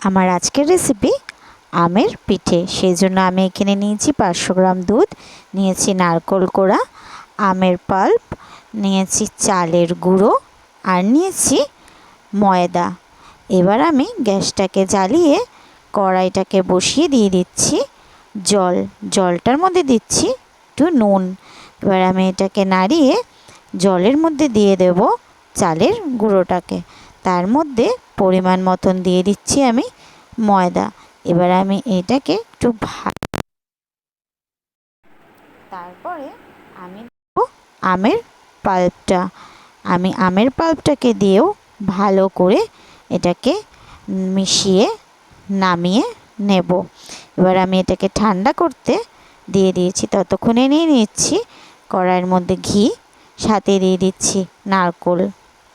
আমার আজকের রেসিপি আমের পিঠে। সেই জন্য আমি এখানে নিয়েছি 500 গ্রাম দুধ, নিয়েছি নারকেল কোড়া, আমের পাল্প, নিয়েছি চালের গুঁড়ো আর নিয়েছি ময়দা। এবার আমি গ্যাসটাকে জ্বালিয়ে কড়াইটাকে বসিয়ে দিয়ে দিচ্ছি জলটার মধ্যে দিচ্ছি একটু নুন। এবার আমি এটাকে নাড়িয়ে জলের মধ্যে দিয়ে দেব চালের গুঁড়োটাকে, তার মধ্যে পরিমাণ মতন দিয়ে দিচ্ছি আমি ময়দা। এবার আমি এটাকে একটু তারপরে আমি আমের পাল্পটা, আমি আমের পাল্পটাকে দিয়েও ভালো করে এটাকে মিশিয়ে নামিয়ে নেব। এবার আমি এটাকে ঠান্ডা করতে দিয়ে দিয়েছি। ততক্ষণে নিয়ে নিচ্ছি কড়াইয়ের মধ্যে ঘি, সাথে দিয়ে দিচ্ছি নারকেল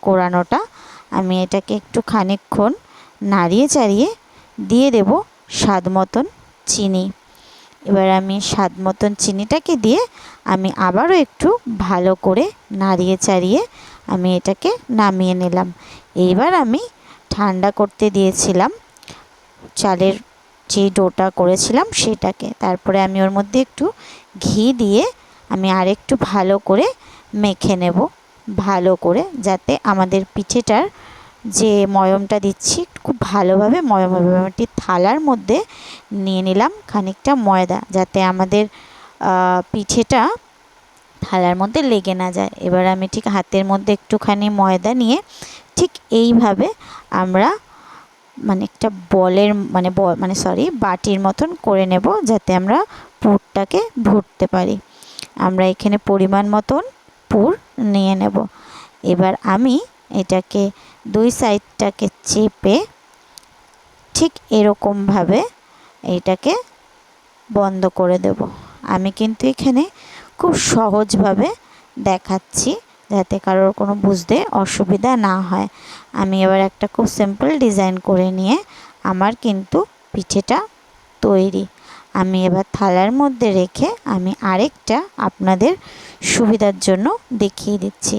কোড়ানোটা। আমি এটাকে একটু খানিকক্ষণ নাড়িয়ে চাড়িয়ে দিয়ে দেব স্বাদ মতন চিনি। এবার আমি স্বাদ মতন চিনিটাকে দিয়ে আমি আবারও একটু ভালো করে নাড়িয়ে চাড়িয়ে আমি এটাকে নামিয়ে নিলাম। এইবার আমি ঠান্ডা করতে দিয়েছিলাম চালের যে ডোটা করেছিলাম সেটাকে। তারপরে আমি ওর মধ্যে একটু ঘি দিয়ে আমি আরেকটু ভালো করে মেখে নেব, ভালো করে, যাতে আমাদের পিঠেটার যে ময়মটা দিচ্ছি খুব ভালোভাবে ময়ম হবে। একটি থালার মধ্যে নিয়ে নিলাম খানিকটা ময়দা, যাতে আমাদের পিঠেটা থালার মধ্যে লেগে না যায়। এবার আমি ঠিক হাতের মধ্যে একটুখানি ময়দা নিয়ে ঠিক এইভাবে আমরা একটা বলের বাটির মতন করে নেব, যাতে আমরা পুরটাকে ভরতে পারি। আমরা এখানে পরিমাণ মতন পুর নিয়ে নেব। এবার আমি এটাকে দুই সাইডটাকে চেপে ঠিক এরকমভাবে এটাকে বন্ধ করে দেব। আমি কিন্তু এখানে খুব সহজভাবে দেখাচ্ছি, যাতে কারোর কোনো বুঝতে অসুবিধা না হয়। আমি এবার একটা খুব সিম্পল ডিজাইন করে নিয়ে আমার কিন্তু পিঠেটা তৈরি। আমি এবার থালার মধ্যে রেখে আমি আরেকটা আপনাদের সুবিধার জন্য দেখিয়ে দিচ্ছি।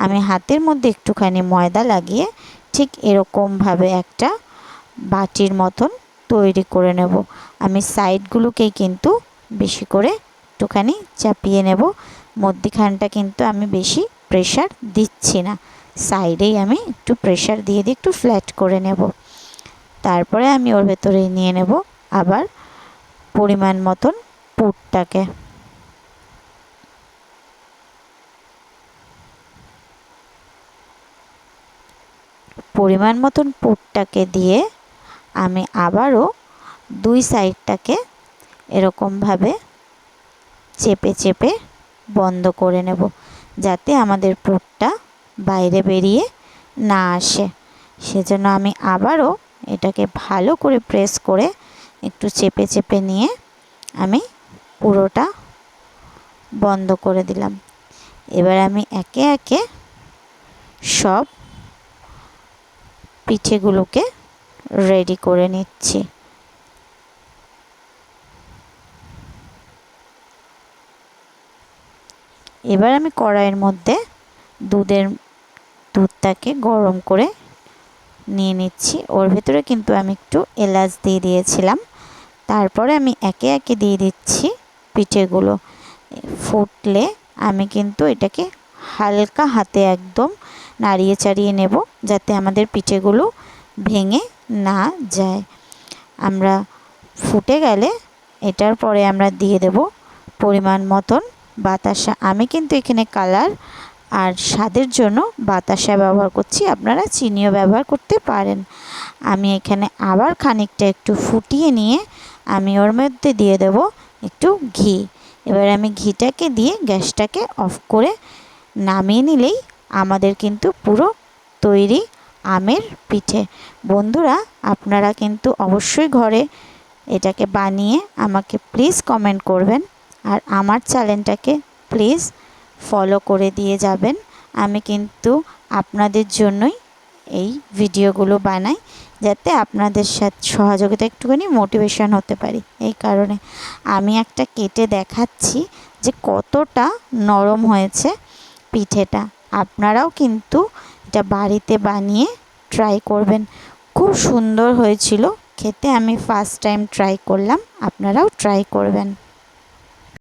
আমি হাতের মধ্যে একটুখানি ময়দা লাগিয়ে ঠিক এরকমভাবে একটা বাটির মতন তৈরি করে নেব। আমি সাইডগুলোকেই কিন্তু বেশি করে একটুখানি চাপিয়ে নেব। মধ্যিখানটা কিন্তু আমি বেশি প্রেশার দিচ্ছি না, সাইডেই আমি একটু প্রেশার দিয়ে একটু ফ্ল্যাট করে নেব। তারপরে আমি ওর ভেতরে নিয়ে নেব আবার পরিমাণ মতন পুরটাকে। পরিমাণ মতন পুরটাকে দিয়ে আমি আবারও দুই সাইডটাকে এরকমভাবে চেপে চেপে বন্ধ করে নেব, যাতে আমাদের পুরটা বাইরে বেরিয়ে না আসে। সেজন্য আমি আবারও এটাকে ভালো করে প্রেস করে একটু চেপে চেপে নিয়ে আমি পুরোটা বন্ধ করে দিলাম। এবার আমি একে একে সব পিঠেগুলোকে রেডি করে নিচ্ছি। এবার আমি কড়াইয়ের মধ্যে দুধটাকে গরম করে নিয়ে নিচ্ছি। ওর ভেতরে কিন্তু আমি একটু এলাচ দিয়ে দিয়েছিলাম। তারপরে আমি একে একে দিয়ে দিচ্ছি পিঠেগুলো। ফুটলে আমি কিন্তু এটাকে হালকা হাতে একদম নাড়িয়ে চাড়িয়ে নেব, যাতে আমাদের পিঠেগুলো ভেঙে না যায়। আমরা ফুটে গেলে এটার পরে আমরা দিয়ে দেব পরিমাণ মতন বাতাসা। আমি কিন্তু এখানে কালার আর স্বাদের জন্য বাতাসা ব্যবহার করছি, আপনারা চিনিও ব্যবহার করতে পারেন। আমি এখানে আবার খানিকটা একটু ফুটিয়ে নিয়ে আমি ওর মধ্যে দিয়ে দেব একটু ঘি। এবার আমি ঘিটাকে দিয়ে গ্যাসটাকে অফ করে নামিয়ে নিলেই আমাদের কিন্তু পুরো তৈরি আমের পিঠে। বন্ধুরা, আপনারা কিন্তু অবশ্যই ঘরে এটাকে বানিয়ে আমাকে প্লিজ কমেন্ট করবেন, আর আমার চ্যানেলটাকে প্লিজ ফলো করে দিয়ে যাবেন। আমি কিন্তু আপনাদের জন্যই এই ভিডিওগুলো বানাই, যাতে আপনাদের সাথে সহযোগিতা একটুখানি মোটিভেশন হতে পারি। এই কারণে আমি একটা কেটে দেখাচ্ছি যে কতটা নরম হয়েছে পিঠেটা। আপনারাও কিন্তু এটা বাড়িতে বানিয়ে ট্রাই করবেন। খুব সুন্দর হয়েছিল খেতে আমি ফার্স্ট টাইম ট্রাই করলাম, আপনারাও ট্রাই করবেন।